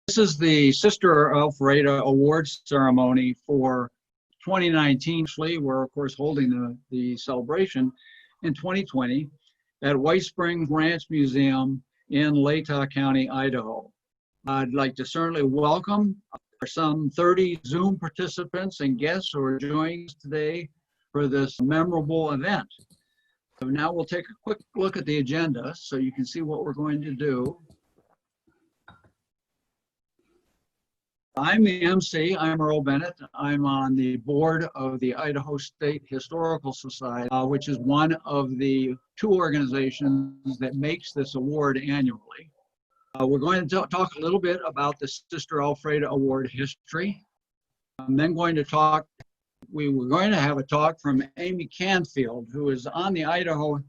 This is the Sister Alfreda Awards ceremony for 2019. We're, of course, holding the celebration in 2020 at White Springs Ranch Museum in Latah County, Idaho. I'd like to certainly welcome some 30 Zoom participants and guests who are joining us today for this memorable event. So now we'll take a quick look at the agenda so you can see what we're going to do. I'm the MC. I'm Earl Bennett. I'm on the board of the Idaho State Historical Society, which is one of the two organizations that makes this award annually. We're going to talk a little bit about the Sister Alfreda Award history. I'm then going to talk, we were going to have a talk from Amy Canfield, who is on the Idaho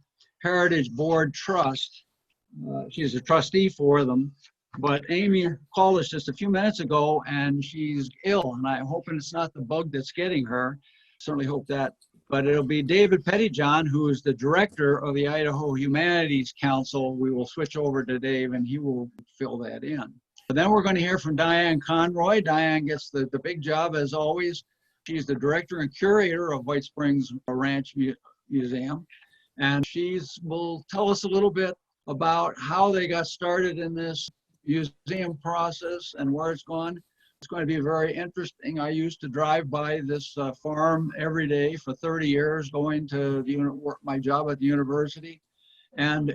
Heritage Board Trust. She's a trustee for them. But Amy called us just a few minutes ago and she's ill, and I'm hoping it's not the bug that's getting her. Certainly hope that. But it'll be David Pettyjohn, who is the director of the Idaho Humanities Council. We will switch over to Dave and he will fill that in. And then we're going to hear from Diane Conroy. Diane gets the big job as always. She's the director and curator of White Springs Ranch Museum. And she will tell us a little bit about how they got started in this museum process and where it's gone. It's going to be very interesting. I used to drive by this farm every day for 30 years, going to my job at the university, and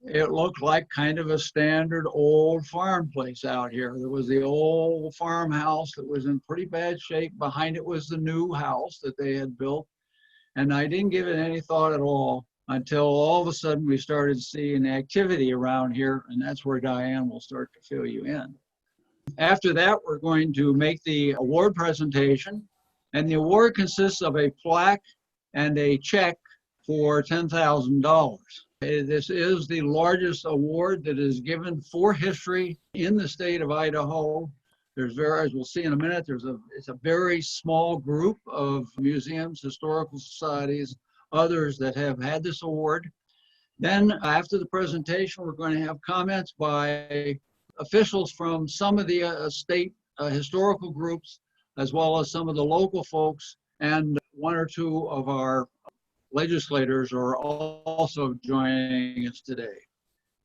it looked like kind of a standard old farm place out here. There was the old farmhouse that was in pretty bad shape. Behind it was the new house that they had built, and I didn't give it any thought at all until all of a sudden we started seeing activity around here, and that's where Diane will start to fill you in. After that, we're going to make the award presentation, and the award consists of a plaque and a check for $10,000. This is the largest award that is given for history in the state of Idaho. As we'll see in a minute, it's a very small group of museums, historical societies, others that have had this award. Then after the presentation, we're going to have comments by officials from some of the state historical groups, as well as some of the local folks, and one or two of our legislators are also joining us today.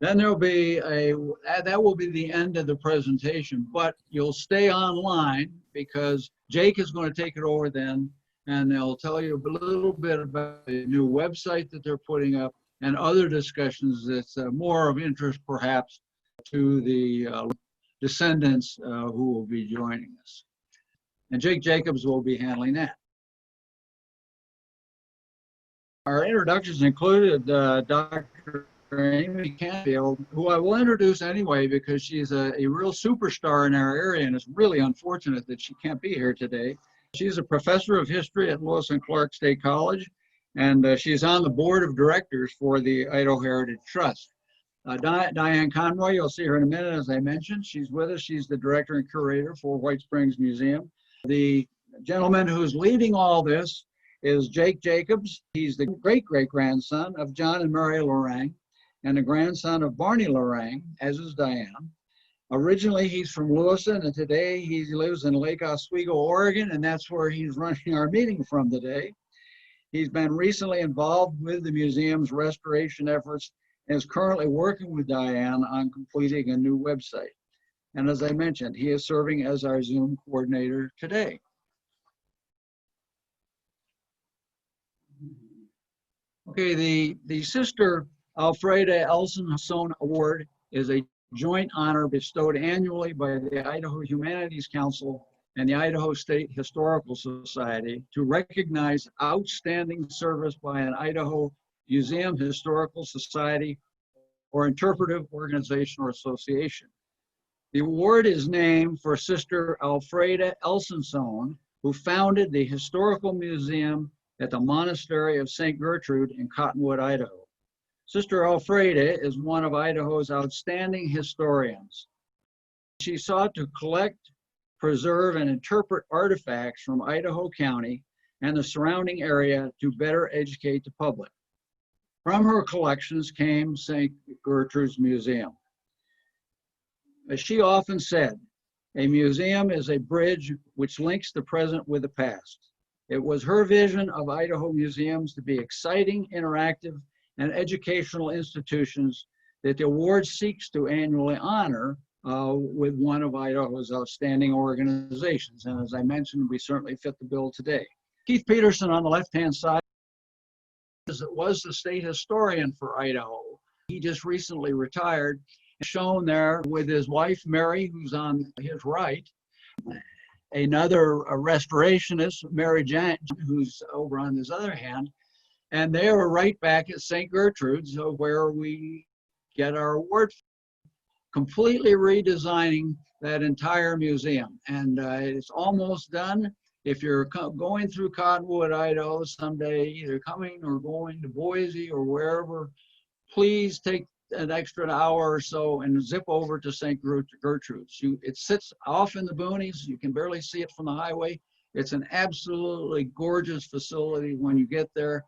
Then there'll be that will be the end of the presentation, but you'll stay online because Jake is going to take it over then, and they'll tell you a little bit about the new website that they're putting up and other discussions that's more of interest perhaps to the descendants who will be joining us. And Jake Jacobs will be handling that. Our introductions included Dr. Amy Canfield, who I will introduce anyway because she's a real superstar in our area, and it's really unfortunate that she can't be here today. She's a professor of history at Lewis and Clark State College, and she's on the board of directors for the Idaho Heritage Trust. Diane Conroy, you'll see her in a minute, as I mentioned. She's with us. She's the director and curator for White Springs Museum. The gentleman who's leading all this is Jake Jacobs. He's the great-great-grandson of John and Mary Lorang and the grandson of Barney Lorang, as is Diane. Originally, he's from Lewiston, and today he lives in Lake Oswego, Oregon, and that's where he's running our meeting from today. He's been recently involved with the museum's restoration efforts and is currently working with Diane on completing a new website. And as I mentioned, he is serving as our Zoom coordinator today. Okay, the Sister Alfreda Elson Award is a joint honor bestowed annually by the Idaho Humanities Council and the Idaho State Historical Society to recognize outstanding service by an Idaho Museum Historical Society or interpretive organization or association. The award is named for Sister Alfreda Elson, who founded the Historical Museum at the Monastery of St. Gertrude in Cottonwood, Idaho. Sister Alfreda is one of Idaho's outstanding historians. She sought to collect, preserve, and interpret artifacts from Idaho County and the surrounding area to better educate the public. From her collections came St. Gertrude's Museum. As she often said, A museum is a bridge which links the present with the past. It was her vision of Idaho museums to be exciting, interactive, and educational institutions that the award seeks to annually honor with one of Idaho's outstanding organizations. And as I mentioned, we certainly fit the bill today. Keith Peterson on the left-hand side was the state historian for Idaho. He just recently retired, shown there with his wife, Mary, who's on his right, another restorationist, Mary Jane, who's over on his other hand, and they were right back at St. Gertrude's, where we get our award, completely redesigning that entire museum. And it's almost done. If you're going through Cottonwood, Idaho someday, either coming or going to Boise or wherever, please take an extra hour or so and zip over to St. Gertrude's. It sits off in the boonies. You can barely see it from the highway. It's an absolutely gorgeous facility when you get there.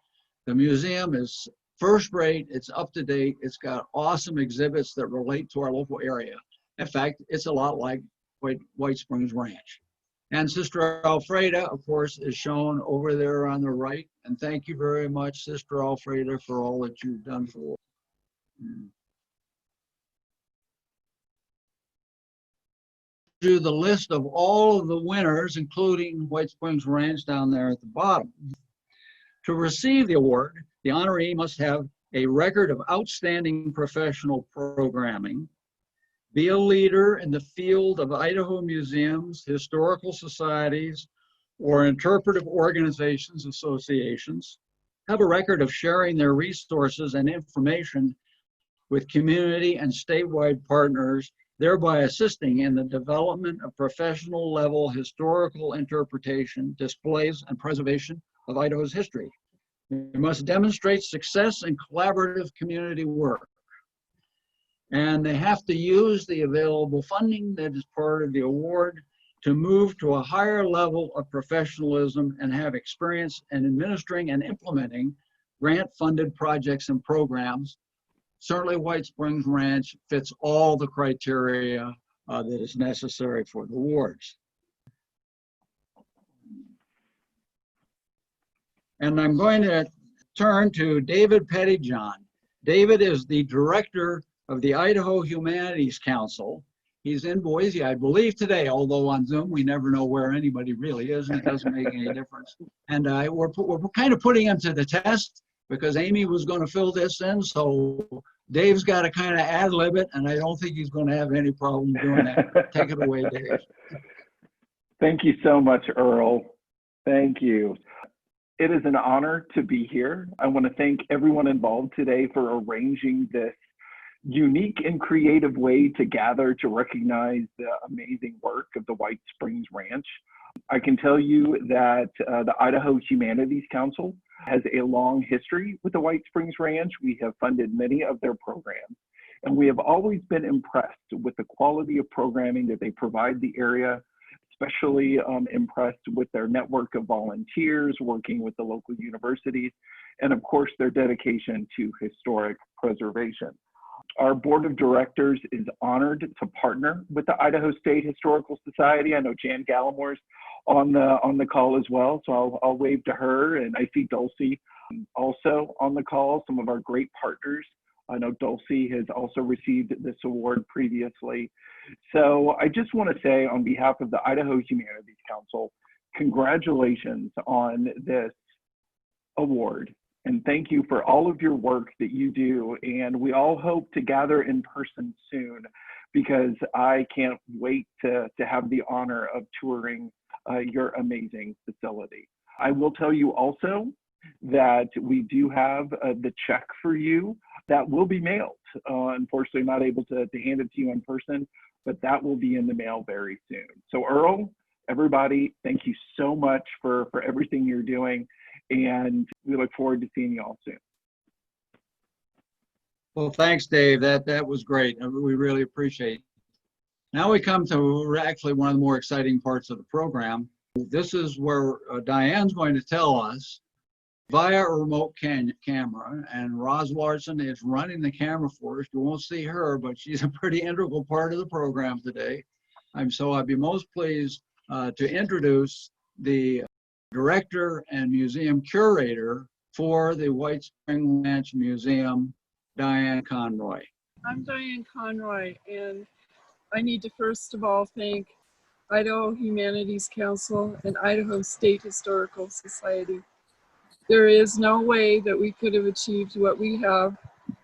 The museum is first rate. It's up to date. It's got awesome exhibits that relate to our local area. In fact, it's a lot like White Springs Ranch. And Sister Alfreda, of course, is shown over there on the right. And thank you very much, Sister Alfreda, for all that you've done for us. Do the list of all of the winners, including White Springs Ranch down there at the bottom. To receive the award, the honoree must have a record of outstanding professional programming, be a leader in the field of Idaho museums, historical societies, or interpretive organizations, associations, have a record of sharing their resources and information with community and statewide partners, thereby assisting in the development of professional level historical interpretation, displays, and preservation of Idaho's history. They must demonstrate success in collaborative community work. And they have to use the available funding that is part of the award to move to a higher level of professionalism and have experience in administering and implementing grant-funded projects and programs. Certainly White Springs Ranch fits all the criteria that is necessary for the awards. And I'm going to turn to David Pettyjohn. David is the director of the Idaho Humanities Council. He's in Boise, I believe today, although on Zoom, we never know where anybody really is, and it doesn't make any difference. And we're kind of putting him to the test because Amy was going to fill this in, so Dave's got to kind of ad-lib it, and I don't think he's going to have any problem doing that. Take it away, Dave. Thank you so much, Earl. Thank you. It is an honor to be here. I want to thank everyone involved today for arranging this unique and creative way to gather to recognize the amazing work of the White Springs Ranch. I can tell you that the Idaho Humanities Council has a long history with the White Springs Ranch. We have funded many of their programs, and we have always been impressed with the quality of programming that they provide the area, especially impressed with their network of volunteers working with the local universities, and of course, their dedication to historic preservation. Our board of directors is honored to partner with the Idaho State Historical Society. I know Jan Gallimore's on the call as well, so I'll wave to her, and I see Dulcie also on the call, some of our great partners. I know Dulcie has also received this award previously. So I just want to say on behalf of the Idaho Humanities Council, congratulations on this award. And thank you for all of your work that you do. And we all hope to gather in person soon, because I can't wait to have the honor of touring your amazing facility. I will tell you also that we do have the check for you that will be mailed. Unfortunately, not able to hand it to you in person, but that will be in the mail very soon. So Earl, everybody, thank you so much for everything you're doing. And we look forward to seeing you all soon. Well, thanks, Dave. That was great. We really appreciate it. Now we come to actually one of the more exciting parts of the program. This is where Diane's going to tell us via a remote camera, and Roz Larson is running the camera for us. You won't see her, but she's a pretty integral part of the program today. I'd be most pleased to introduce the director and museum curator for the White Spring Ranch Museum, Diane Conroy. I'm Diane Conroy, and I need to first of all thank Idaho Humanities Council and Idaho State Historical Society. There is no way that we could have achieved what we have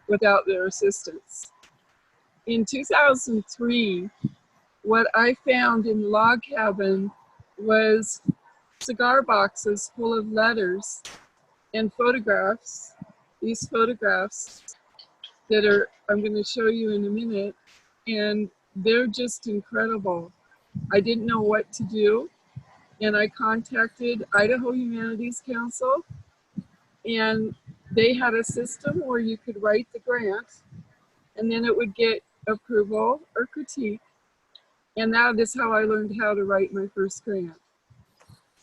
without their assistance. In 2003, what I found in the log cabin was cigar boxes full of letters and photographs. These photographs that I'm going to show you in a minute, and they're just incredible. I didn't know what to do, and I contacted Idaho Humanities Council, and they had a system where you could write the grant, and then it would get approval or critique, and that is how I learned how to write my first grant.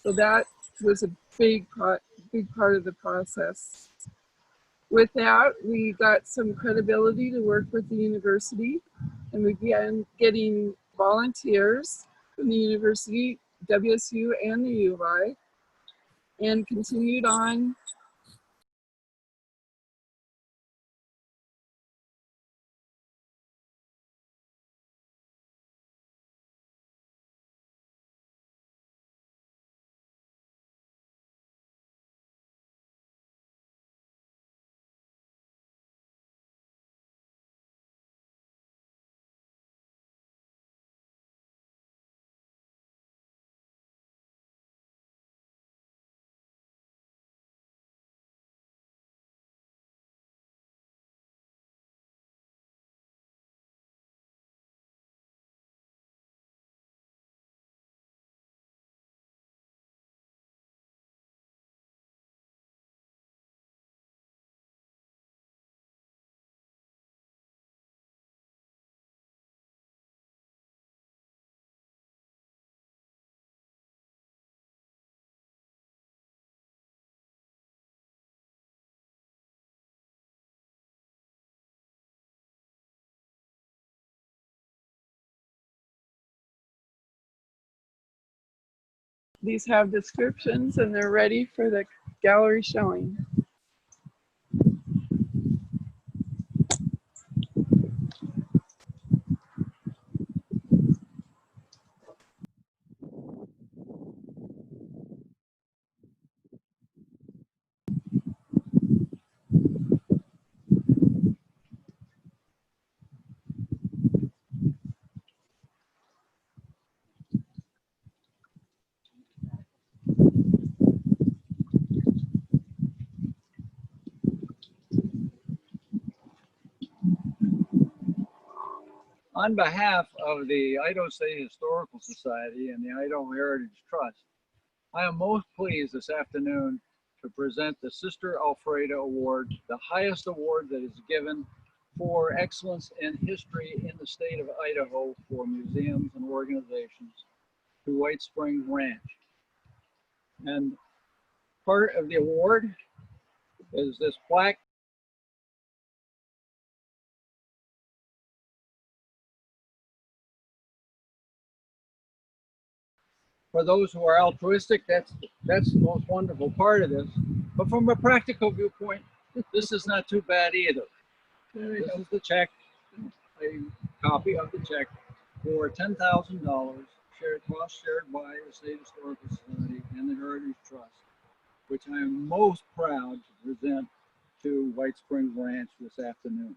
So that was a big part of the process. With that, we got some credibility to work with the university, and we began getting volunteers from the university, WSU and the U of I, and continued on. These have descriptions, and they're ready for the gallery showing. On behalf of the Idaho State Historical Society and the Idaho Heritage Trust, I am most pleased this afternoon to present the Sister Alfreda Award, the highest award that is given for excellence in history in the state of Idaho for museums and organizations, to White Springs Ranch. And part of the award is this plaque. For those who are altruistic, that's the most wonderful part of this. But from a practical viewpoint, this is not too bad either. This is the check, a copy of the check for $10,000, cost shared by the State Historical Society and the Heritage Trust, which I am most proud to present to White Springs Ranch this afternoon.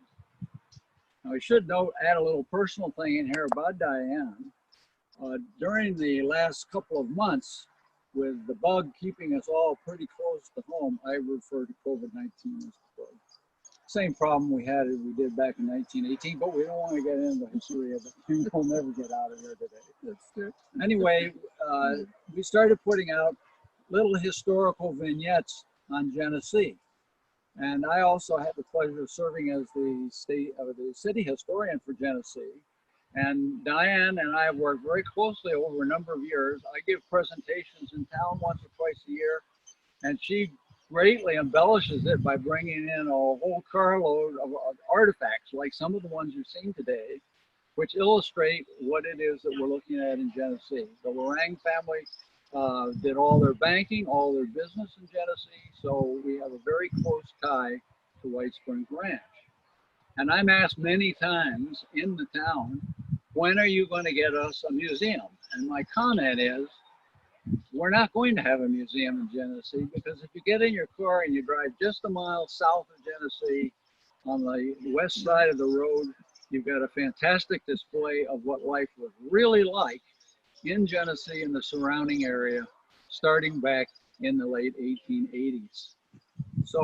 Now, I should note, add a little personal thing in here about Diane. During the last couple of months, with the bug keeping us all pretty close to home, I refer to COVID-19 as the bug. Same problem we had as we did back in 1918, but we don't want to get into the history of it. We'll never get out of here today. That's good. Anyway, we started putting out little historical vignettes on Genesee. And I also had the pleasure of serving as the city historian for Genesee. And Diane and I have worked very closely over a number of years. I give presentations in town once or twice a year, and she greatly embellishes it by bringing in a whole carload of artifacts, like some of the ones you've seen today, which illustrate what it is that we're looking at in Genesee. The Lorang family did all their banking, all their business in Genesee, so we have a very close tie to White Springs Ranch. And I'm asked many times in the town, when are you going to get us a museum? And my comment is, we're not going to have a museum in Genesee, because if you get in your car and you drive just a mile south of Genesee on the west side of the road, you've got a fantastic display of what life was really like in Genesee and the surrounding area, starting back in the late 1880s. So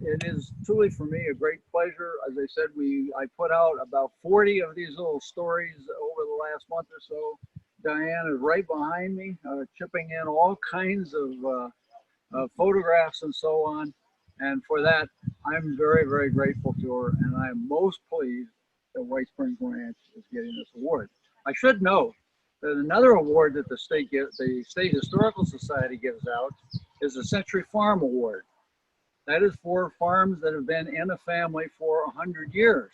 it is truly for me a great pleasure. As I said, I put out about 40 of these little stories over the last month or so. Diane is right behind me, chipping in all kinds of photographs and so on. And for that, I'm very, very grateful to her. And I'm most pleased that White Springs Ranch is getting this award. I should note that another award that the State Historical Society gives out is the Century Farm Award. That is for farms that have been in a family for 100 years.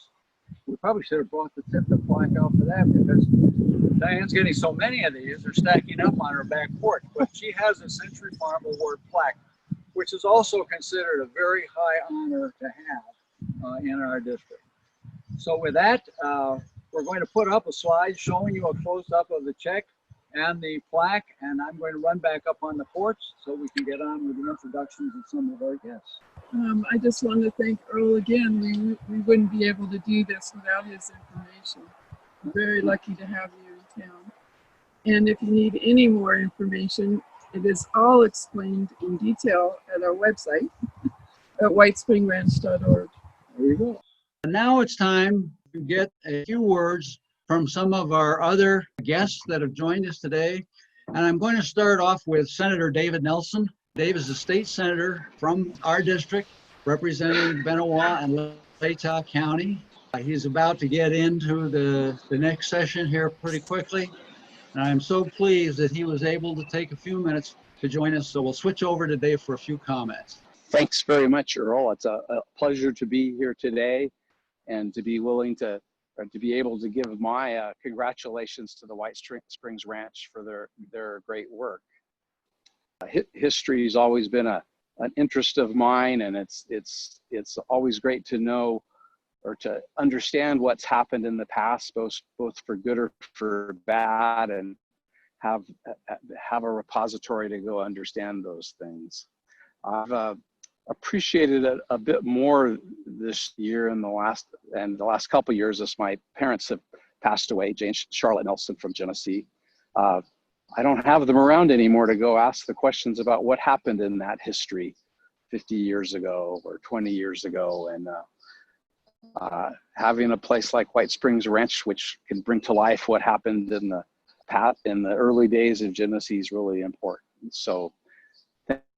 We probably should have brought the plaque out for that, because Diane's getting so many of these, they're stacking up on her back porch. But she has a Century Farm Award plaque, which is also considered a very high honor to have in our district. So with that, we're going to put up a slide showing you a close-up of the check and the plaque, and I'm going to run back up on the porch so we can get on with the introductions of some of our guests. I just want to thank Earl again. We wouldn't be able to do this without his information. I'm very lucky to have you in town. And if you need any more information, it is all explained in detail at our website at whitespringranch.org. There you go. And now it's time to get a few words from some of our other guests that have joined us today. And I'm going to start off with Senator David Nelson. Dave is a state senator from our district, representing Benoit and Latah County. He's about to get into the next session here pretty quickly. And I'm so pleased that he was able to take a few minutes to join us. So we'll switch over to Dave for a few comments. Thanks very much, Earl. It's a pleasure to be here today and to be willing to, or to be able to give my congratulations to the White Springs Ranch for their great work. History has always been an interest of mine, and it's always great to know or to understand what's happened in the past, both for good or for bad, and have a repository to go understand those things. I've appreciated it a bit more this year and the last couple of years, as my parents have passed away, Jane Charlotte Nelson from Genesee. I don't have them around anymore to go ask the questions about what happened in that history 50 years ago or 20 years ago. And having a place like White Springs Ranch, which can bring to life what happened in the early days of Genesee, is really important. So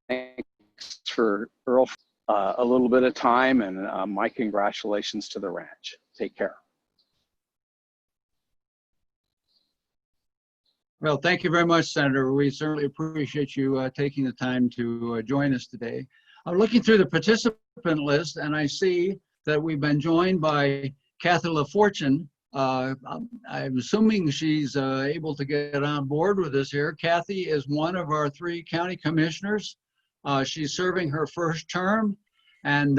thanks for Earl, a little bit of time, and my congratulations to the ranch. Take care. Well, thank you very much, Senator. We certainly appreciate you taking the time to join us today. I'm looking through the participant list, and I see that we've been joined by Kathy LaFortune. I'm assuming she's able to get on board with us here. Kathy is one of our 3 county commissioners. She's serving her first term, and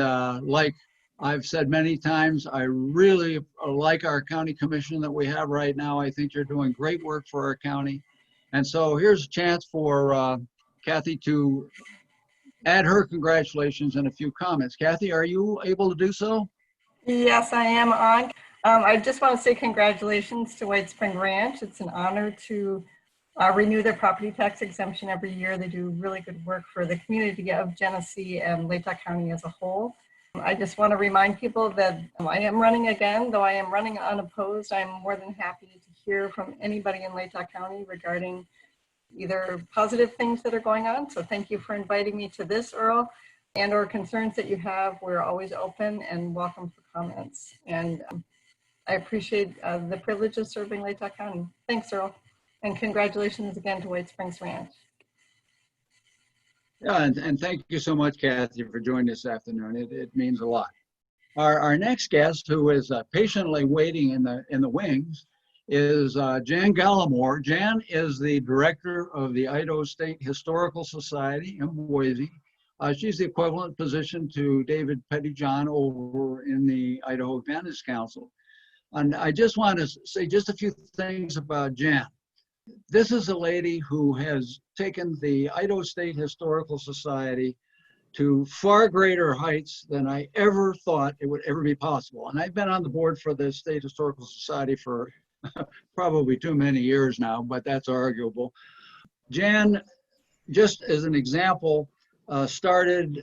like I've said many times, I really like our county commission that we have right now. I think you're doing great work for our county. And so here's a chance for Kathy to add her congratulations and a few comments. Kathy, are you able to do so? Yes, I am on. I just want to say congratulations to White Spring Ranch. It's an honor to renew their property tax exemption every year. They do really good work for the community of Genesee and Latah County as a whole. I just want to remind people that I am running again, though I am running unopposed. I'm more than happy to hear from anybody in Latah County regarding either positive things that are going on. So thank you for inviting me to this, Earl, and or concerns that you have. We're always open and welcome for comments. And I appreciate the privilege of serving Latah County. Thanks, Earl. And congratulations again to White Springs Ranch. Yeah, and thank you so much, Kathy, for joining this afternoon. It means a lot. Our next guest, who is patiently waiting in the wings, is Jan Gallimore. Jan is the director of the Idaho State Historical Society in Boise. She's the equivalent position to David Pettyjohn over in the Idaho Humanities Council. And I just want to say just a few things about Jan. This is a lady who has taken the Idaho State Historical Society to far greater heights than I ever thought it would ever be possible. And I've been on the board for the State Historical Society for probably too many years now, but that's arguable. Jan, just as an example, started,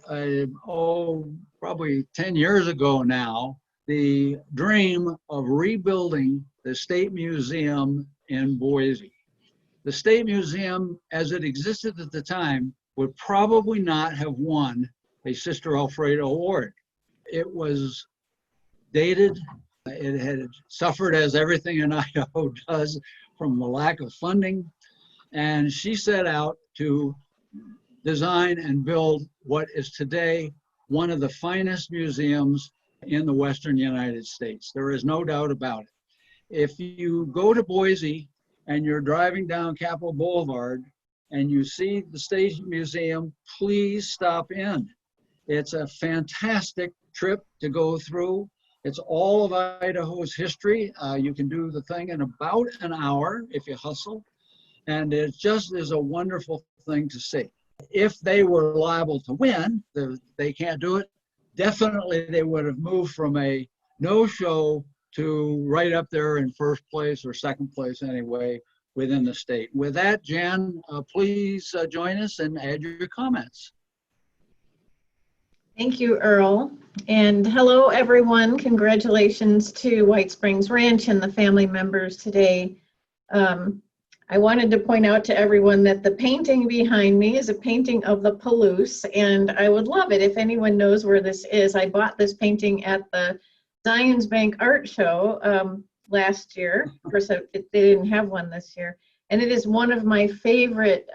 probably 10 years ago now, the dream of rebuilding the State Museum in Boise. The State Museum, as it existed at the time, would probably not have won a Sister Alfreda Award. It was dated. It had suffered, as everything in Idaho does, from a lack of funding. And she set out to design and build what is today one of the finest museums in the Western United States. There is no doubt about it. If you go to Boise and you're driving down Capitol Boulevard and you see the State Museum, please stop in. It's a fantastic trip to go through. It's all of Idaho's history. You can do the thing in about an hour if you hustle. And it just is a wonderful thing to see. If they were liable to win, they can't do it. Definitely they would have moved from a no-show to right up there in first place or second place anyway within the state. With that, Jan, please join us and add your comments. Thank you, Earl. And hello, everyone. Congratulations to White Springs Ranch and the family members today. I wanted to point out to everyone that the painting behind me is a painting of the Palouse, and I would love it if anyone knows where this is. I bought this painting at the Zions Bank Art Show last year. Of course, they didn't have one this year. And it is one of my favorite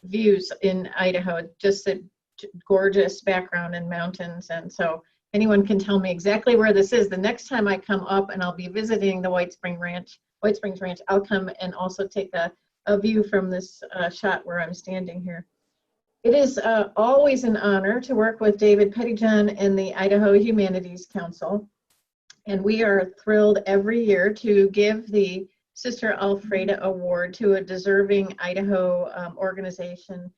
views in Idaho. Just a gorgeous background and mountains. And so anyone can tell me exactly where this is. The next time I come up and I'll be visiting the White Springs Ranch, I'll come and also take a view from this shot where I'm standing here. It is always an honor to work with David Pettyjohn and the Idaho Humanities Council. And we are thrilled every year to give the Sister Alfreda Award to a deserving Idaho organization.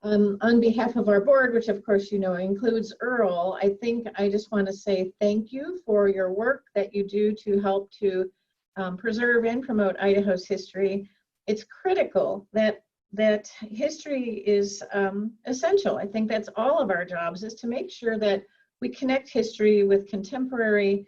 On behalf of our board, which of course you know includes Earl, I just want to say thank you for your work that you do to help to preserve and promote Idaho's history. It's critical that history is essential. I think that's all of our jobs, is to make sure that we connect history with contemporary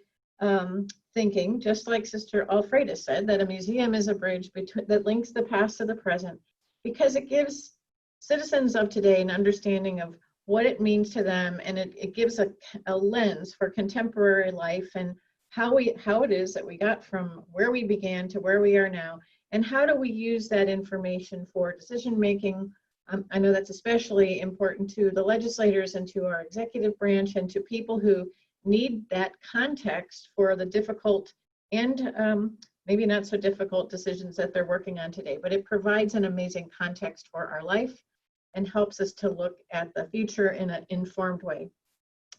thinking, just like Sister Alfreda said, that a museum is a bridge that links the past to the present, because it gives citizens of today an understanding of what it means to them, and it gives a lens for contemporary life and how it is that we got from where we began to where we are now, and how do we use that information for decision making. I know that's especially important to the legislators and to our executive branch and to people who need that context for the difficult and maybe not so difficult decisions that they're working on today. But it provides an amazing context for our life and helps us to look at the future in an informed way.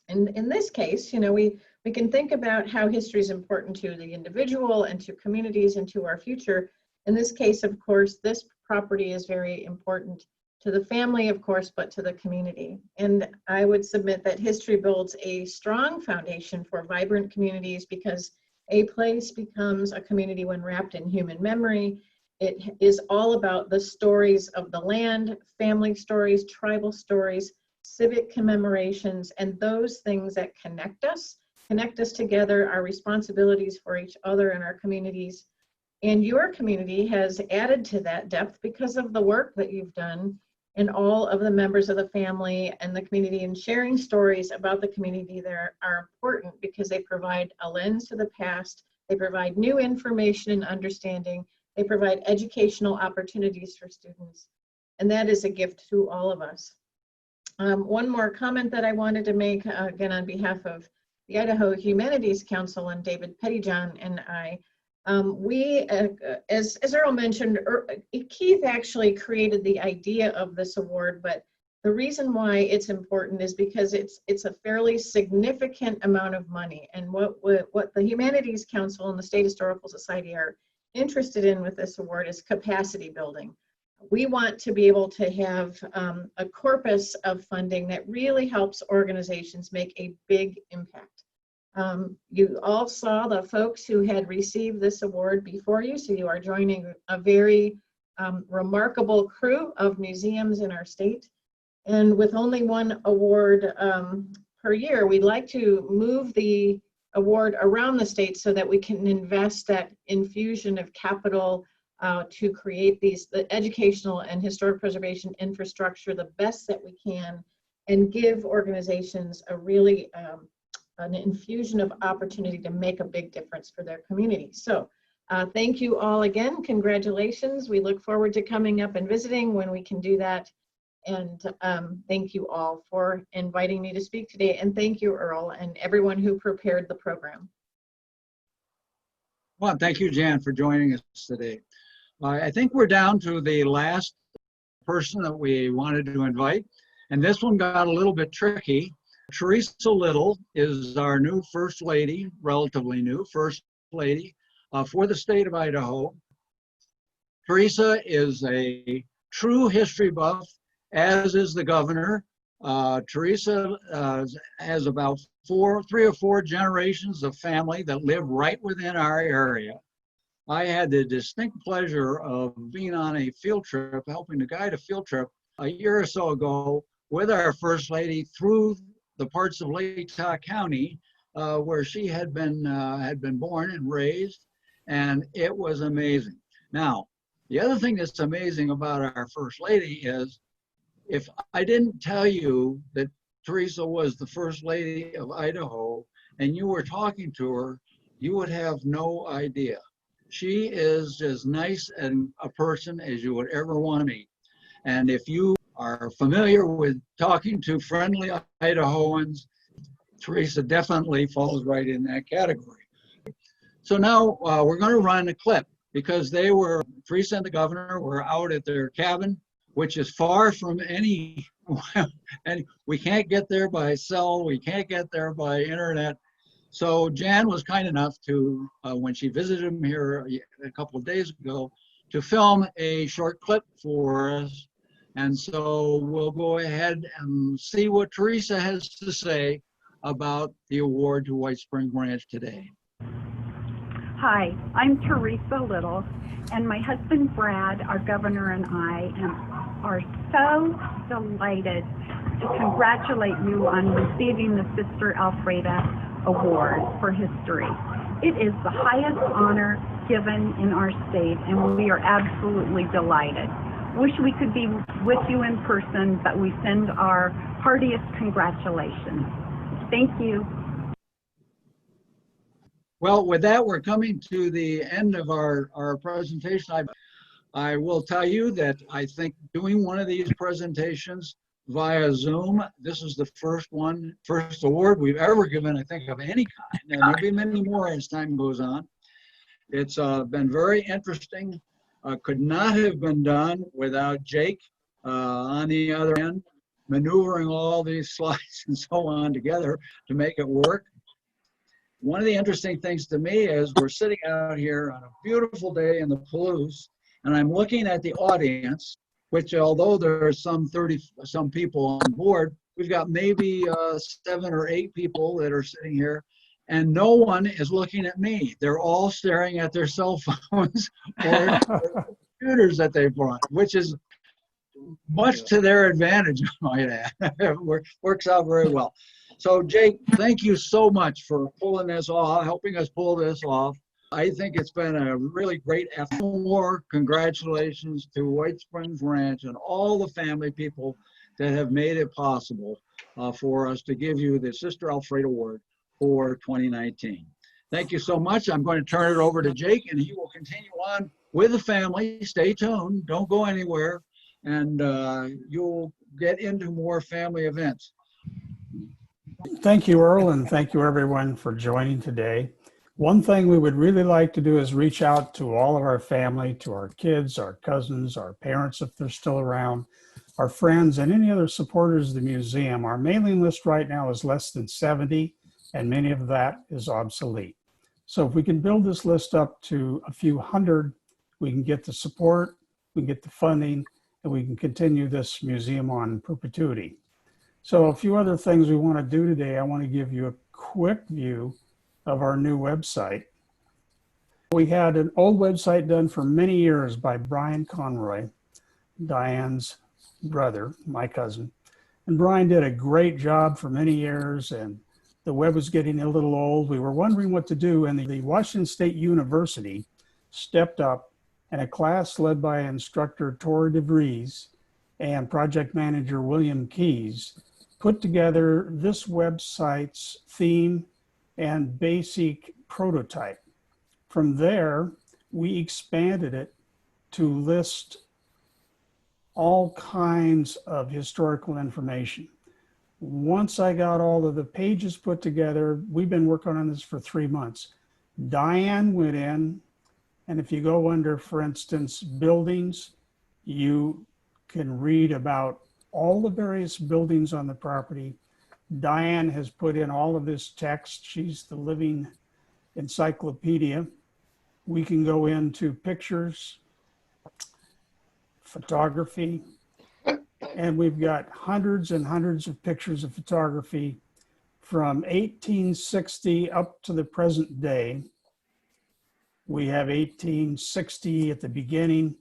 And in this case, you know, we can think about how history is important to the individual and to communities and to our future. In this case, of course, this property is very important to the family, of course, but to the community. And I would submit that history builds a strong foundation for vibrant communities, because a place becomes a community when wrapped in human memory. It is all about the stories of the land, family stories, tribal stories, civic commemorations, and those things that connect us together, our responsibilities for each other and our communities. And your community has added to that depth because of the work that you've done, and all of the members of the family and the community, and sharing stories about the community that are important because they provide a lens to the past, they provide new information and understanding, they provide educational opportunities for students, and that is a gift to all of us. One more comment that I wanted to make, again on behalf of the Idaho Humanities Council and David Pettyjohn and I, As Earl mentioned, Keith actually created the idea of this award, but the reason why it's important is because it's a fairly significant amount of money. And what the Humanities Council and the State Historical Society are interested in with this award is capacity building. We want to be able to have a corpus of funding that really helps organizations make a big impact. You all saw the folks who had received this award before you, so you are joining a very remarkable crew of museums in our state. And with only one award per year, we'd like to move the award around the state so that we can invest that infusion of capital to create the educational and historic preservation infrastructure the best that we can, and give organizations a really an infusion of opportunity to make a big difference for their community. So thank you all again. Congratulations. We look forward to coming up and visiting when we can do that. And thank you all for inviting me to speak today. And thank you, Earl, and everyone who prepared the program. Well, thank you, Jan, for joining us today. I think we're down to the last person that we wanted to invite, and this one got a little bit tricky. Teresa Little is our new First Lady, relatively new First Lady for the state of Idaho. Teresa is a true history buff, as is the governor. Teresa has about three or four generations of family that live right within our area. I had the distinct pleasure of being on a field trip, helping to guide a field trip a year or so ago with our First Lady through the parts of Lake Tahoe County where she had been born and raised, and it was amazing. Now, the other thing that's amazing about our First Lady is, if I didn't tell you that Teresa was the First Lady of Idaho and you were talking to her, you would have no idea. She is as nice a person as you would ever want to meet. And if you are familiar with talking to friendly Idahoans, Teresa definitely falls right in that category. So now we're going to run a clip, because Teresa and the governor were out at their cabin, which is far from any, and we can't get there by cell, we can't get there by internet. So Jan was kind enough to, when she visited him here a couple of days ago, to film a short clip for us. And so we'll go ahead and see what Teresa has to say about the award to White Springs Ranch today. Hi, I'm Teresa Little, and my husband Brad, our governor, and I are so delighted to congratulate you on receiving the Sister Alfreda Award for History. It is the highest honor given in our state, and we are absolutely delighted. Wish we could be with you in person, but we send our heartiest congratulations. Thank you. Well, with that, we're coming to the end of our presentation. I will tell you that I think doing one of these presentations via Zoom, this is the first award we've ever given, I think, of any kind, and there'll be many more as time goes on. It's been very interesting. Could not have been done without Jake on the other end, maneuvering all these slides and so on together to make it work. One of the interesting things to me is we're sitting out here on a beautiful day in the Palouse, and I'm looking at the audience, which, although there are some 30-some people on board, we've got maybe 7 or 8 people that are sitting here, and no one is looking at me. They're all staring at their cell phones or computers that they brought, which is much to their advantage, I might add. It works out very well. So Jake, thank you so much for pulling this off, helping us pull this off. I think it's been a really great effort. More congratulations to White Springs Ranch and all the family people that have made it possible for us to give you the Sister Alfreda Award for 2019. Thank you so much. I'm going to turn it over to Jake, and he will continue on with the family. Stay tuned, don't go anywhere, and you'll get into more family events. Thank you, Earl, and thank you everyone for joining today. One thing we would really like to do is reach out to all of our family, to our kids, our cousins, our parents, if they're still around, our friends, and any other supporters of the museum. Our mailing list right now is less than 70, and many of that is obsolete. So if we can build this list up to a few hundred, we can get the support, we can get the funding, and we can continue this museum on perpetuity. So a few other things we want to do today. I want to give you a quick view of our new website. We had an old website done for many years by Brian Conroy, Diane's brother, my cousin. And Brian did a great job for many years, and the web was getting a little old. We were wondering what to do, and the Washington State University stepped up, and a class led by instructor Tor DeVries and project manager William Keys put together this website's theme and basic prototype. From there, we expanded it to list all kinds of historical information. Once I got all of the pages put together, we've been working on this for 3 months. Diane went in, and if you go under, for instance, buildings, you can read about all the various buildings on the property. Diane has put in all of this text. She's the living encyclopedia. We can go into pictures, photography, and we've got hundreds and hundreds of pictures of photography from 1860 up to the present day. We have 1860 at the beginning,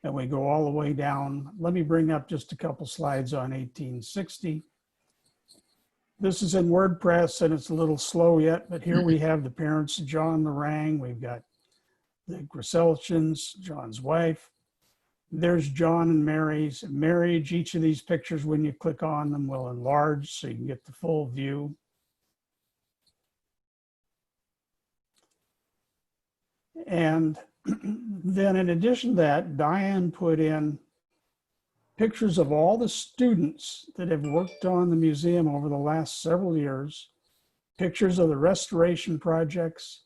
and we go all the way down. Let me bring up just a couple slides on 1860. This is in WordPress, and it's a little slow yet, but here we have the parents, John Lorang. We've got the Griselchins, John's wife. There's John and Mary's marriage. Each of these pictures, when you click on them, will enlarge so you can get the full view. And then in addition to that, Diane put in pictures of all the students that have worked on the museum over the last several years, pictures of the restoration projects,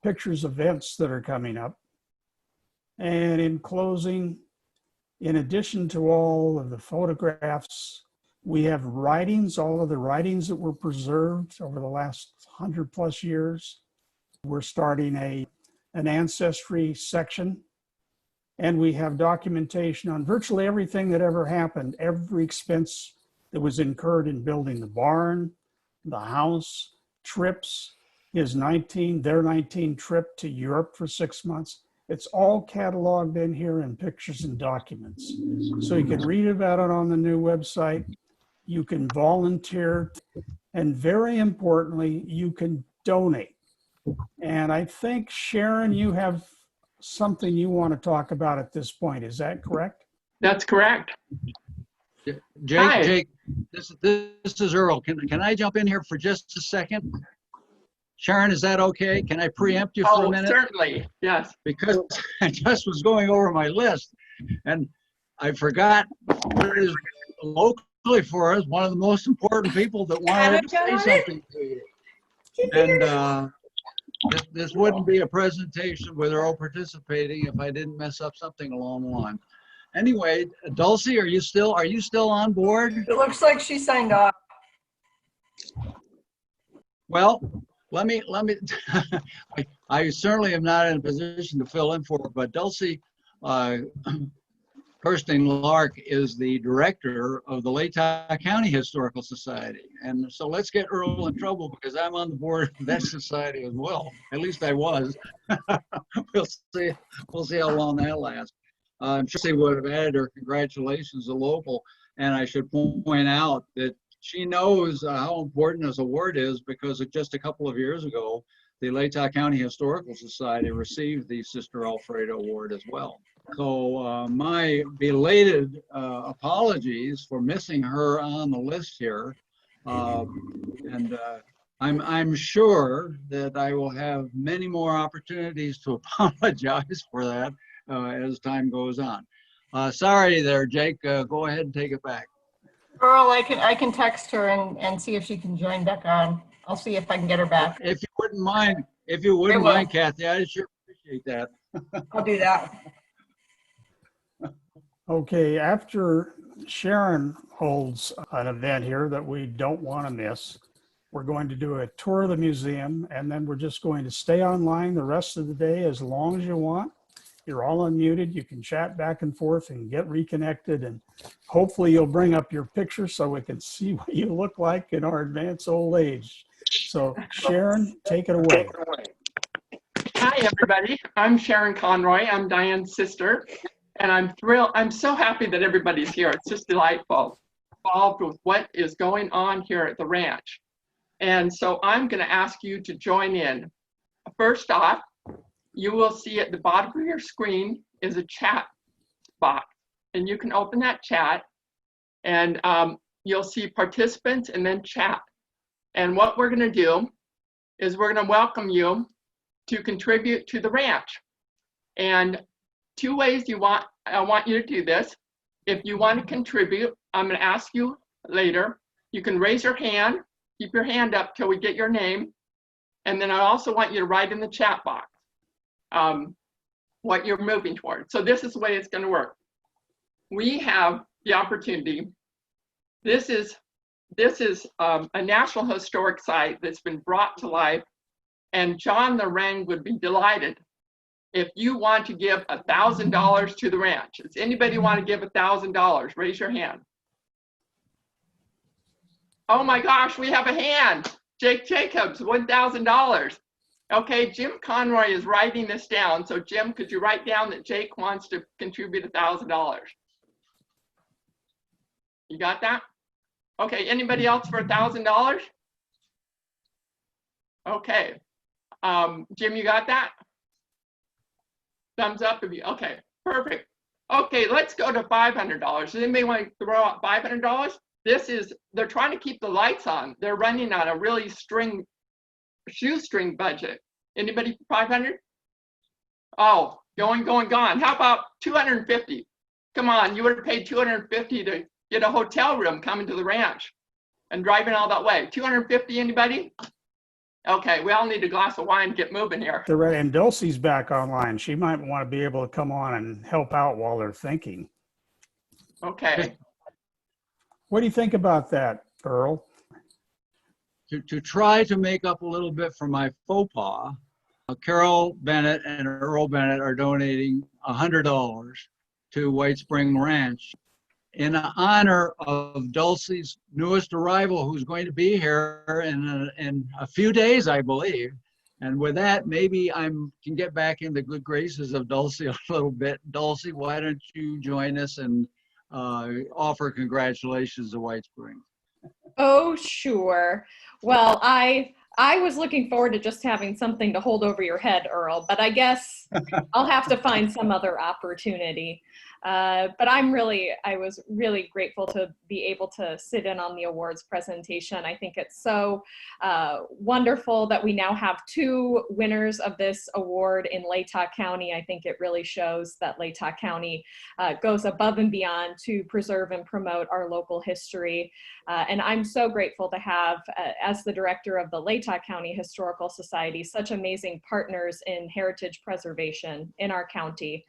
pictures of events that are coming up. And in closing, in addition to all of the photographs, we have writings, all of the writings that were preserved over the last 100+ years. We're starting an ancestry section, and we have documentation on virtually everything that ever happened, every expense that was incurred in building the barn, the house, trips, their 19 trip to Europe for 6 months. It's all cataloged in here in pictures and documents. So you can read about it on the new website. You can volunteer, and very importantly, you can donate. And I think, Sharon, you have something you want to talk about at this point. Is that correct? That's correct. Hi. Jake, this is Earl. Can I jump in here for just a second? Sharon, is that okay? Can I preempt you for a minute? Certainly, yes. Because I just was going over my list and I forgot what is locally for us, one of the most important people that wanted to say something to you. And this wouldn't be a presentation with Earl participating if I didn't mess up something along the line. Anyway, Dulcie, are you still on board? It looks like she signed off. Well, let me I certainly am not in a position to fill in for her, but Dulcie Kirsten Lark is the director of the Latah County Historical Society. And so let's get Earl in trouble because I'm on the board of that society as well. At least I was. We'll see how long that lasts. I'm sure she would have added her congratulations to local. And I should point out that she knows how important this award is because just a couple of years ago, the Latah County Historical Society received the Sister Alfredo Award as well. So my belated apologies for missing her on the list here. And I'm sure that I will have many more opportunities to apologize for that as time goes on. Sorry there, Jake. Go ahead and take it back. Earl, I can text her and see if she can join back on. I'll see if I can get her back. If you wouldn't mind, If you I wouldn't will. mind, Kathy, I sure appreciate that. I'll do that. Okay, after Sharon holds an event here that we don't want to miss, we're going to do a tour of the museum, and then we're just going to stay online the rest of the day as long as you want. You're all unmuted. You can chat back and forth and get reconnected, and hopefully you'll bring up your picture so we can see what you look like in our advanced old age. So Sharon, take it away. Hi, everybody. I'm Sharon Conroy. I'm Diane's sister, and I'm thrilled. I'm so happy that everybody's here. It's just delightful, involved with what is going on here at the ranch. And so I'm going to ask you to join in. First off, you will see at the bottom of your screen is a chat box, and you can open that chat, and you'll see participants and then chat. And what we're going to do is we're going to welcome you to contribute to the ranch. And two ways I want you to do this. If you want to contribute, I'm going to ask you later. You can raise your hand, keep your hand up till we get your name. And then I also want you to write in the chat box what you're moving toward. So this is the way it's going to work. We have the opportunity. This is a National Historic Site that's been brought to life, and John Lorang would be delighted if you want to give $1,000 to the ranch. Does anybody want to give $1,000? Raise your hand. Oh my gosh, we have a hand. Jake Jacobs, $1,000. Okay, Jim Conroy is writing this down. So Jim, could you write down that Jake wants to contribute $1,000? You got that? Okay, anybody else for $1,000? Okay, Jim, you got that? Thumbs up if you, okay, perfect. Okay, let's go to $500. Does anybody want to throw out $500? They're trying to keep the lights on. They're running on a really shoestring budget. Anybody for 500? Oh, gone. How about 250? Come on, you would have paid 250 to get a hotel room coming to the ranch and driving all that way. 250, anybody? Okay, we all need a glass of wine to get moving here. And Dulcie's back online. She might want to be able to come on and help out while they're thinking. Okay. What do you think about that, Earl? To try to make up a little bit for my faux pas, Carol Bennett and Earl Bennett are donating $100 to White Spring Ranch in honor of Dulcie's newest arrival, who's going to be here in a few days, I believe. And with that, maybe I can get back in the good graces of Dulcie a little bit. Dulcie, why don't you join us and offer congratulations to White Springs? Oh, sure. Well, I was looking forward to just having something to hold over your head, Earl, but I guess I'll have to find some other opportunity. But I was really grateful to be able to sit in on the awards presentation. I think it's so wonderful that we now have 2 winners of this award in Latah County. I think it really shows that Latah County goes above and beyond to preserve and promote our local history. And I'm so grateful to have, as the director of the Latah County Historical Society, such amazing partners in heritage preservation in our county.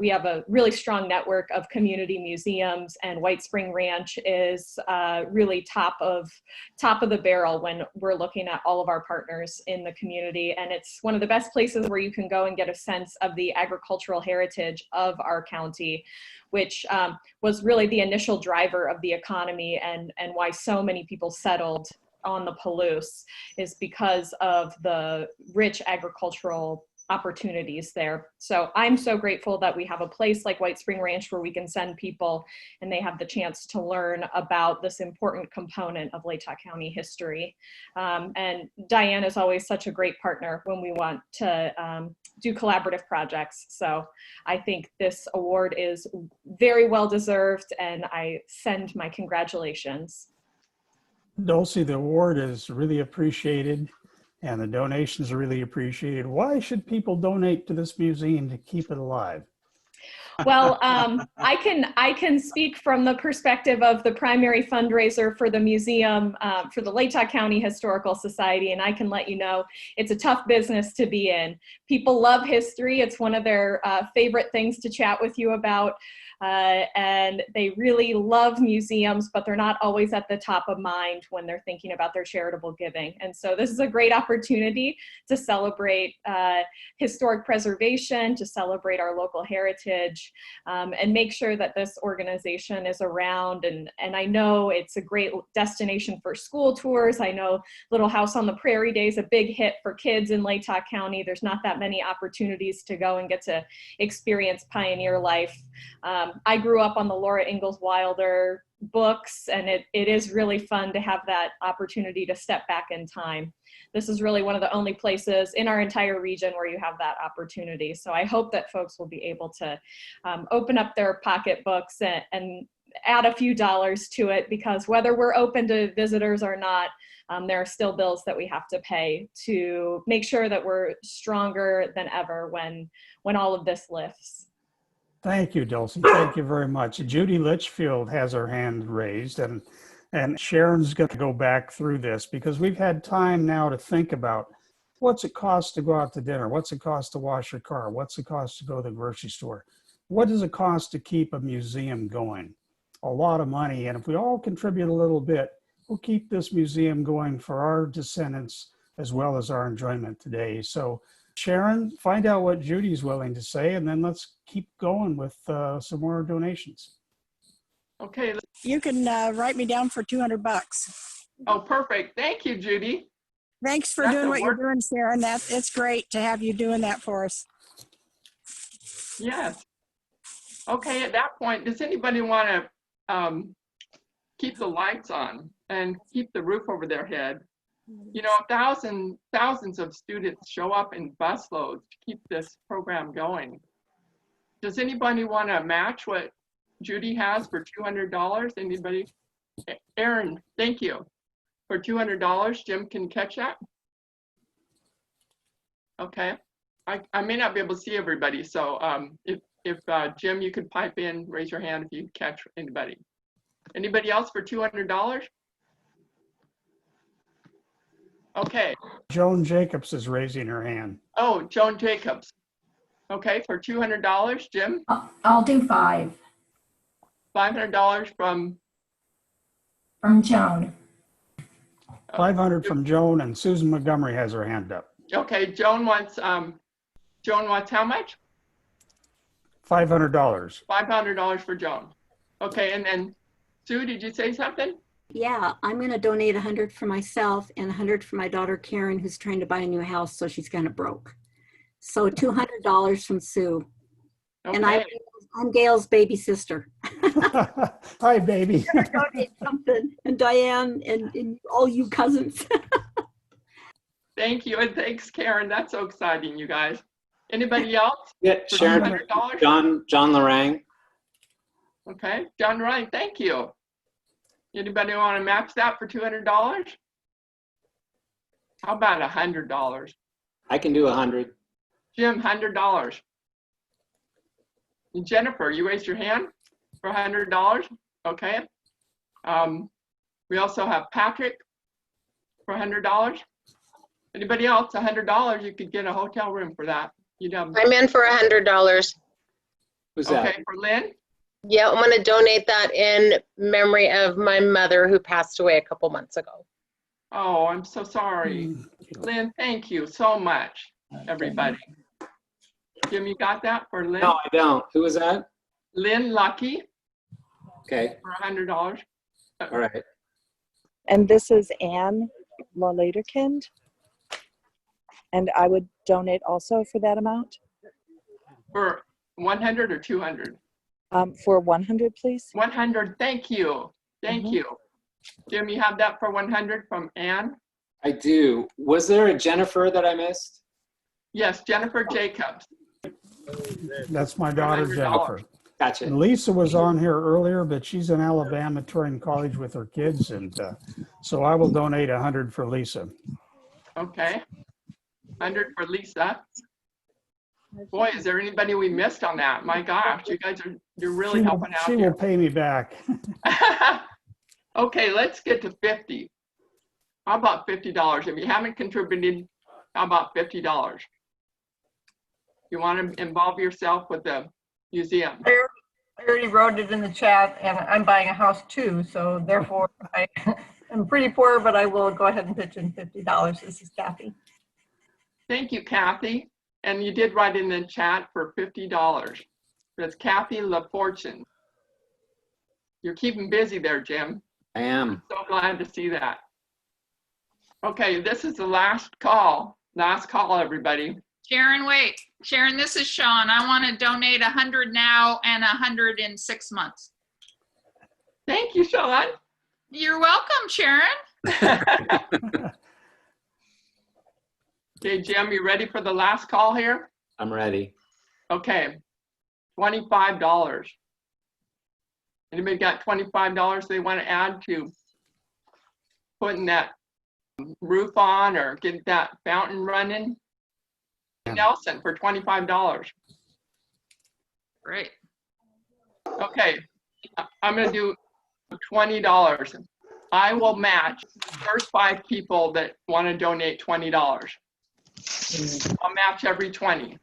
We have a really strong network of community museums, and White Spring Ranch is really top of the barrel when we're looking at all of our partners in the community. And it's one of the best places where you can go and get a sense of the agricultural heritage of our county, which was really the initial driver of the economy and why so many people settled on the Palouse, is because of the rich agricultural opportunities there. So I'm so grateful that we have a place like White Spring Ranch where we can send people and they have the chance to learn about this important component of Latah County history. And Diane is always such a great partner when we want to do collaborative projects. So I think this award is very well deserved, and I send my congratulations. Dulcie, the award is really appreciated and the donations are really appreciated. Why should people donate to this museum to keep it alive? Well, I can speak from the perspective of the primary fundraiser for the museum, for the Latah County Historical Society, and I can let you know it's a tough business to be in. People love history. It's one of their favorite things to chat with you about. And they really love museums, but they're not always at the top of mind when they're thinking about their charitable giving. And so this is a great opportunity to celebrate historic preservation, to celebrate our local heritage, and make sure that this organization is around. And I know it's a great destination for school tours. I know Little House on the Prairie Day is a big hit for kids in Latah County. There's not that many opportunities to go and get to experience pioneer life. I grew up on the Laura Ingalls Wilder books, and it is really fun to have that opportunity to step back in time. This is really one of the only places in our entire region where you have that opportunity. So I hope that folks will be able to open up their pocketbooks and add a few dollars to it, because whether we're open to visitors or not, there are still bills that we have to pay to make sure that we're stronger than ever when all of this lifts. Thank you, Dulcie. Thank you very much. Judy Litchfield has her hand raised, and Sharon's going to go back through this because we've had time now to think about what's it cost to go out to dinner? What's it cost to wash your car? What's it cost to go to the grocery store? What does it cost to keep a museum going? A lot of money. And if we all contribute a little bit, we'll keep this museum going for our descendants as well as our enjoyment today. So Sharon, find out what Judy's willing to say, and then let's keep going with some more donations. Okay. You can write me down for $200. Oh, perfect. Thank you, Judy. Thanks for doing what you're doing, Sharon. It's great to have you doing that for us. Yes. Okay, at that point, does anybody want to keep the lights on and keep the roof over their head? You know, thousands of students show up in busloads to keep this program going. Does anybody want to match what Judy has for $200? Anybody? Aaron, thank you. For $200, Jim can catch that? Okay. I may not be able to see everybody, so if Jim, you could pipe in, raise your hand if you catch anybody. Anybody else for $200? Okay. Joan Jacobs is raising her hand. Oh, Joan Jacobs. Okay, for $200, Jim? I'll do 5. $500 from Joan. 500 from Joan, and Susan Montgomery has her hand up. Okay, Joan wants how much? $500. $500 for Joan. Okay, and then Sue, did you say something? Yeah, I'm going to donate 100 for myself and 100 for my daughter Karen, who's trying to buy a new house, so she's kind of broke. So $200 from Sue. Okay. And I'm Gail's baby sister. Hi, baby. I'm gonna donate something, and Diane and all you cousins. Thank you, and thanks, Karen. That's so exciting, you guys. Anybody else? Yeah, Sharon. John Lorang. Okay, John Lorang, thank you. Anybody want to match that for $200? How about $100? I can do 100. Jim, $100. And Jennifer, you raised your hand for $100. Okay. We also have Patrick for $100. Anybody else? $100. You could get a hotel room for that. You'd have. I'm in for $100. Who's that? Okay, for Lynn. Yeah, I'm going to donate that in memory of my mother who passed away a couple months ago. Oh, I'm so sorry. Lynn, thank you so much, everybody. Jim, you got that for Lynn? No, I don't. Who was that? Lynn Lucky. Okay. For $100. All right. And this is Anne Laladerkind. And I would donate also for that amount. For 100 or 200? For 100, please. 100, thank you. Thank you. Jim, you have that for 100 from Anne? I do. Was there a Jennifer that I missed? Yes, Jennifer Jacobs. That's my daughter, Jennifer. Gotcha. And Lisa was on here earlier, but she's in Alabama touring college with her kids, and so I will donate 100 for Lisa. Okay. 100 for Lisa. Boy, is there anybody we missed on that? My gosh, you're really helping out She here. will pay me back. Okay, let's get to 50. How about $50? If you haven't contributed, how about $50? You want to involve yourself with the museum? I already wrote it in the chat, and I'm buying a house too, so therefore I am pretty poor, but I will go ahead and pitch in $50. This is Kathy. Thank you, Kathy. And you did write in the chat for $50. That's Kathy LaFortune. You're keeping busy there, Jim. I am. So glad to see that. Okay, this is the last call. Last call, everybody. Sharon, wait. Sharon, this is Sean. I want to donate 100 now and 100 in 6 months. Thank you, Sean. You're welcome, Sharon. Okay, Jim, you ready for the last call here? I'm ready. Okay, $25. Anybody got $25 they want to add to putting that roof on or get that fountain running? Nelson for $25. Great. Okay, I'm going to do $20. I will match the first 5 people that want to donate $20. I'll match every 20.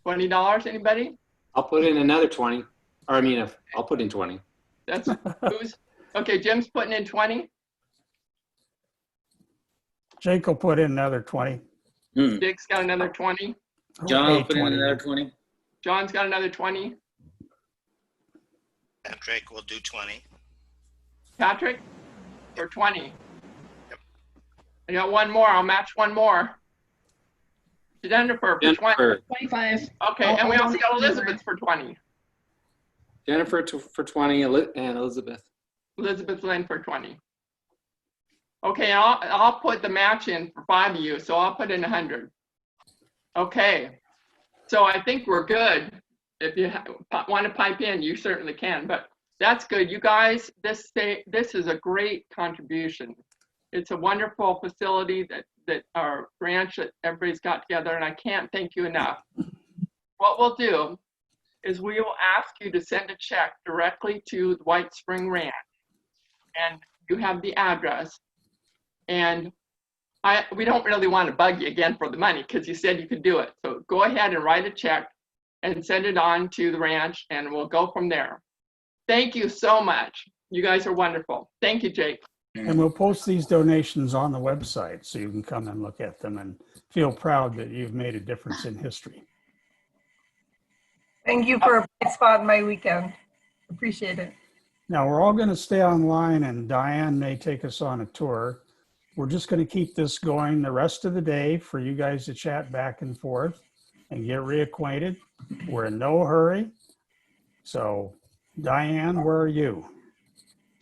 $20, anybody? I'll put in another 20. Or I mean, I'll put in 20. That's who's, okay, Jim's putting in 20. Jake will put in another 20. Jake's got another 20. John will put in another 20. John's got another 20. Patrick will do 20. Patrick for 20. I got one more. I'll match one more. Jennifer for 20. 25. Okay, and we also got Elizabeth for 20. Jennifer for 20 and Elizabeth. Elizabeth Lynn for 20. Okay, I'll put the match in for 5 of you, so I'll put in 100. Okay, so I think we're good. If you want to pipe in, you certainly can, but that's good. You guys, this is a great contribution. It's a wonderful facility that our branch that everybody's got together, and I can't thank you enough. What we'll do is we will ask you to send a check directly to the White Spring Ranch, and you have the address. And we don't really want to bug you again for the money because you said you could do it. So go ahead and write a check and send it on to the ranch, and we'll go from there. Thank you so much. You guys are wonderful. Thank you, Jake. And we'll post these donations on the website so you can come and look at them and feel proud that you've made a difference in history. Thank you for a bright spot in my weekend. Appreciate it. Now we're all going to stay online and Diane may take us on a tour. We're just going to keep this going the rest of the day for you guys to chat back and forth and get reacquainted. We're in no hurry. So Diane, where are you?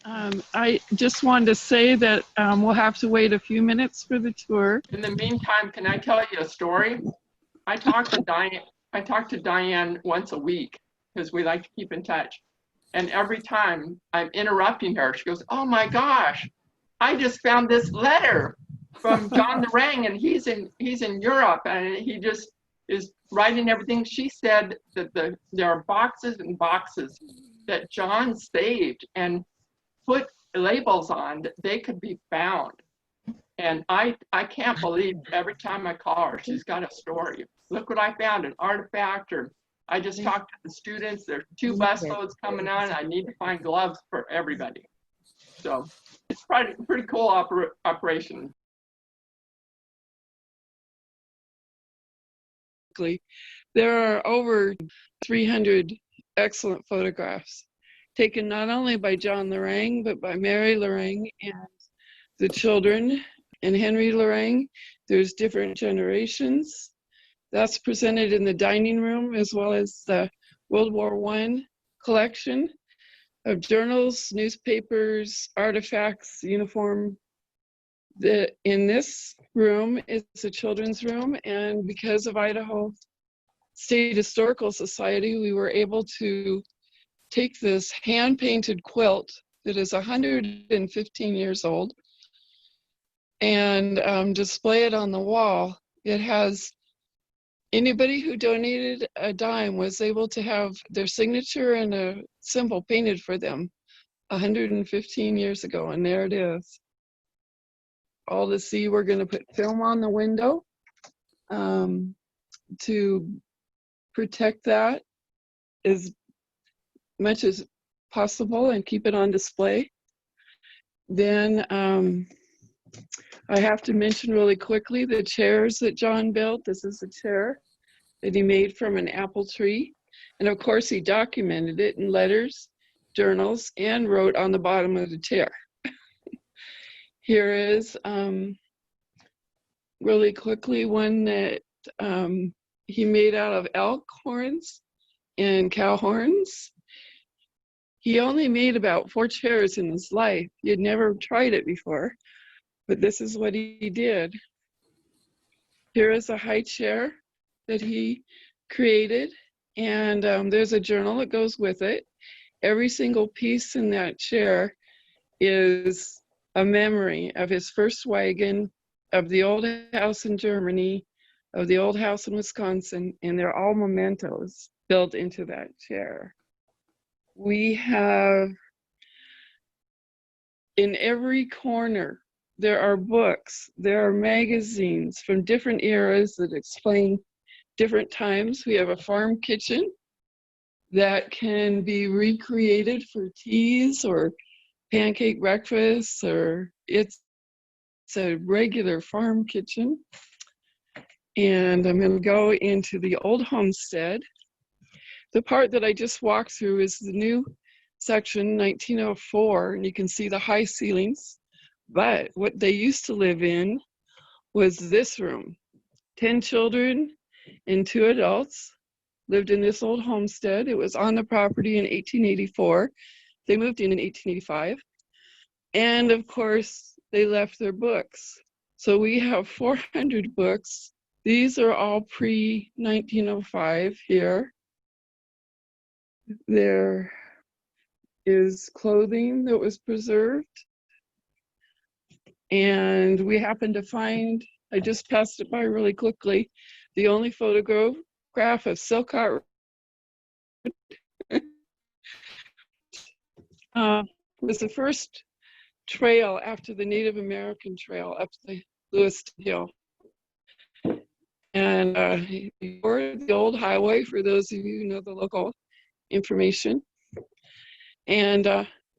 I just wanted to say that we'll have to wait a few minutes for the tour. In the meantime, can I tell you a story? I talk to Diane once a week because we like to keep in touch. And every time I'm interrupting her, she goes, "Oh my gosh, I just found this letter from John Lorang, and he's in Europe, and he just is writing everything." She said that there are boxes and boxes that John saved and put labels on that they could be found. And I can't believe every time I call her, she's got a story. Look what I found, an artifact, or I just talked to the students. There's 2 busloads coming on. I need to find gloves for everybody. So it's pretty cool operation. There are over 300 excellent photographs taken not only by John Lorang, but by Mary Lorang and the children and Henry Lorang. There's different generations. That's presented in the dining room, as well as the World War I collection of journals, newspapers, artifacts, uniform. In this room is a children's room, and because of Idaho State Historical Society, we were able to take this hand-painted quilt that is 115 years old and display it on the wall. It has Anybody who donated a dime was able to have their signature and a symbol painted for them 115 years ago, and there it is. All to see. We're going to put film on the window to protect that as much as possible and keep it on display. Then I have to mention really quickly the chairs that John built. This is a chair that he made from an apple tree. And of course, he documented it in letters, journals, and wrote on the bottom of the chair. Here is really quickly one that he made out of elk horns and cow horns. He only made about 4 chairs in his life. He had never tried it before, but this is what he did. Here is a high chair that he created, and there's a journal that goes with it. Every single piece in that chair is a memory of his first wagon, of the old house in Germany, of the old house in Wisconsin, and they're all mementos built into that chair. We have, in every corner, there are books, there are magazines from different eras that explain different times. We have a farm kitchen that can be recreated for teas or pancake breakfasts, or it's a regular farm kitchen. And I'm going to go into the old homestead. The part that I just walked through is the new section, 1904, and you can see the high ceilings. But what they used to live in was this room. 10 children and 2 adults lived in this old homestead. It was on the property in 1884. They moved in 1885. And of course, they left their books. So we have 400 books. These are all pre-1905 here. There is clothing that was preserved. And we happened to find, I just passed it by really quickly, the only photograph of Silcott was the first trail after the Native American trail up the Lewiston Hill. And the old highway, for those of you who know the local information. And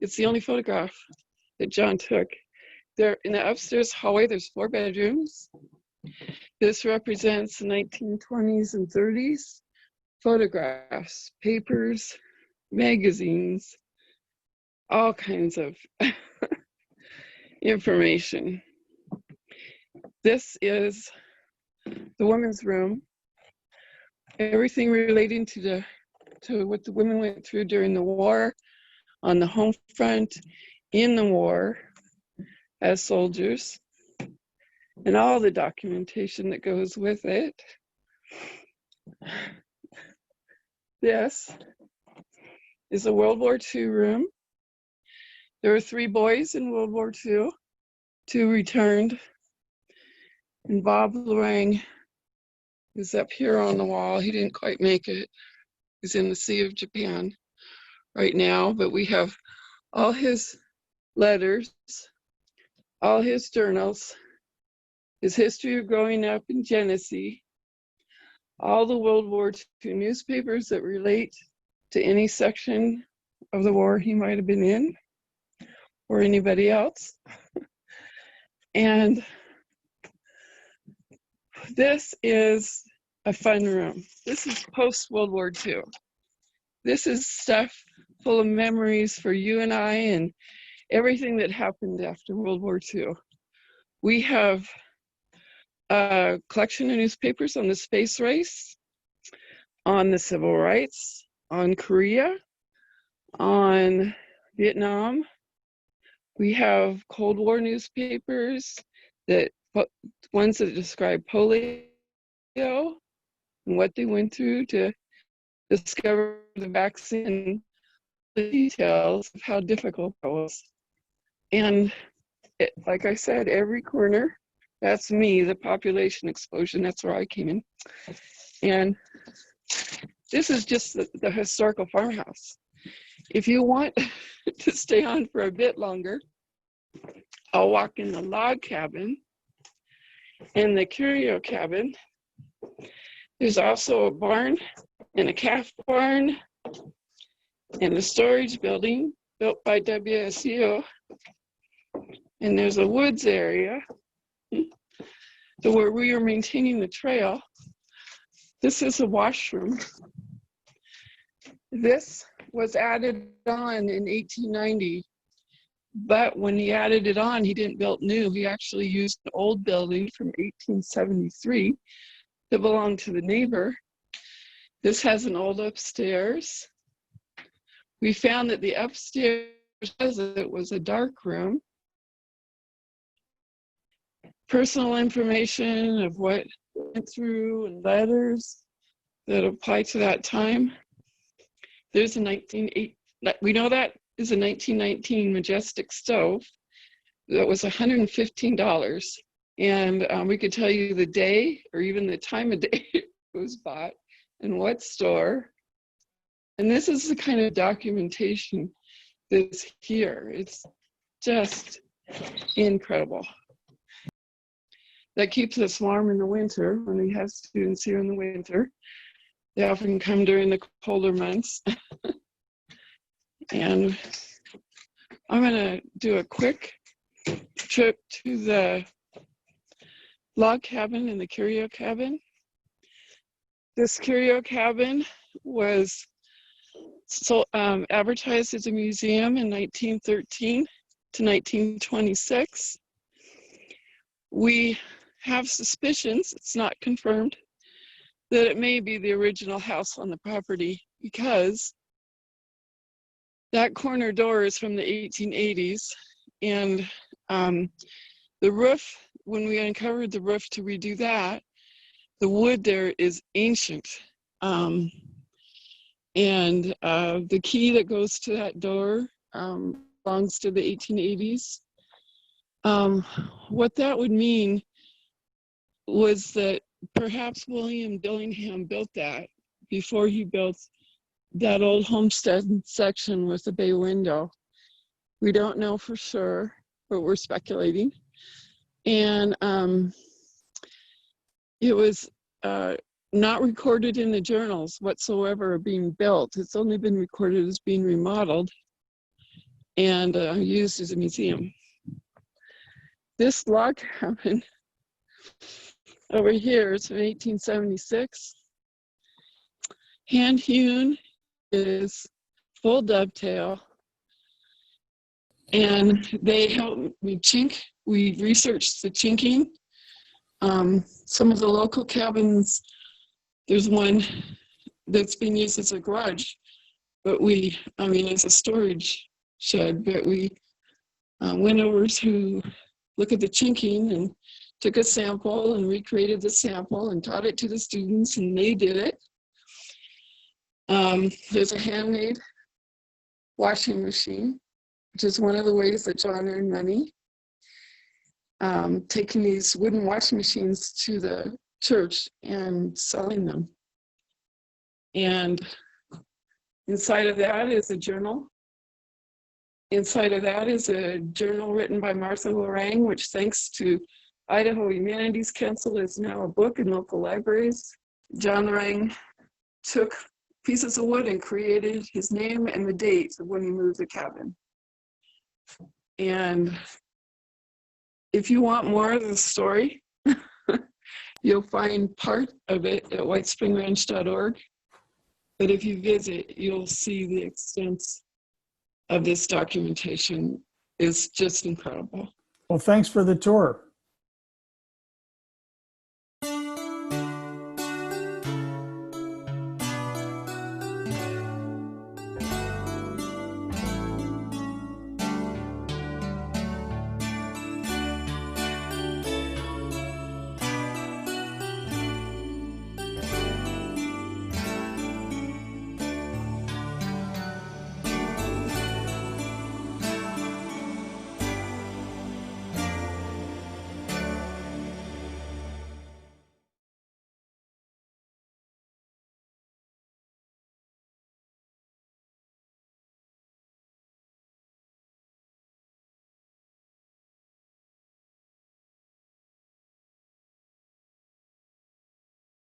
it's the only photograph that John took. There in the upstairs hallway, there's 4 bedrooms. This represents the 1920s and 30s. Photographs, papers, magazines, all kinds of information. This is the women's room. Everything relating to what the women went through during the war, on the home front, in the war, as soldiers, and all the documentation that goes with it. This is a World War II room. There were 3 boys in World War II. 2 returned. And Bob Lorang is up here on the wall. He didn't quite make it. He's in the Sea of Japan right now, but we have all his letters, all his journals, his history of growing up in Genesee, all the World War II newspapers that relate to any section of the war he might have been in, or anybody else. And this is a fun room. This is post-World War II. This is stuff full of memories for you and I and everything that happened after World War II. We have a collection of newspapers on the space race, on the civil rights, on Korea, on Vietnam. We have Cold War newspapers, ones that describe polio and what they went through to discover the vaccine, the details of how difficult that was. And like I said, every corner, that's me, the population explosion, that's where I came in. And this is just the historical farmhouse. If you want to stay on for a bit longer, I'll walk in the log cabin and the curio cabin. There's also a barn and a calf barn and a storage building built by WSU. And there's a woods area where we are maintaining the trail. This is a washroom. This was added on in 1890, but when he added it on, he didn't build new. He actually used an old building from 1873 that belonged to the neighbor. This has an old upstairs. We found that the upstairs was a dark room. Personal information of what went through and letters that apply to that time. There's a we know that is a 1919 Majestic stove that was $115. And we could tell you the day or even the time of day it was bought and what store. And this is the kind of documentation that's here. It's just incredible. That keeps us warm in the winter when we have students here in the winter. They often come during the colder months. And I'm gonna do a quick trip to the log cabin and the curio cabin. This curio cabin was advertised as a museum in 1913 to 1926. We have suspicions, it's not confirmed, that it may be the original house on the property because that corner door is from the 1880s, and the roof, when we uncovered the roof to redo that, the wood there is ancient. And the key that goes to that door belongs to the 1880s. What that would mean was that perhaps William Dillingham built that before he built that old homestead section with the bay window. We don't know for sure, but we're speculating. And it was not recorded in the journals whatsoever being built. It's only been recorded as being remodeled and used as a museum. This log cabin over here is from 1876. Hand hewn, is full dovetail, and they helped me chink. We researched the chinking. Some of the local cabins, there's one that's been used as a garage, but as a storage shed, but we went over to look at the chinking and took a sample and recreated the sample and taught it to the students, and they did it. There's a handmade washing machine, which is one of the ways that John earned money. Taking these wooden washing machines to the church and selling them. And inside of that is a journal. Inside of that is a journal written by Martha Lorang, which thanks to Idaho Humanities Council is now a book in local libraries. John Lorang took pieces of wood and created his name and the date of when he moved the cabin. And if you want more of the story, you'll find part of it at whitespringranch.org. But if you visit, you'll see the extent of this documentation is just incredible. Well, thanks for the tour.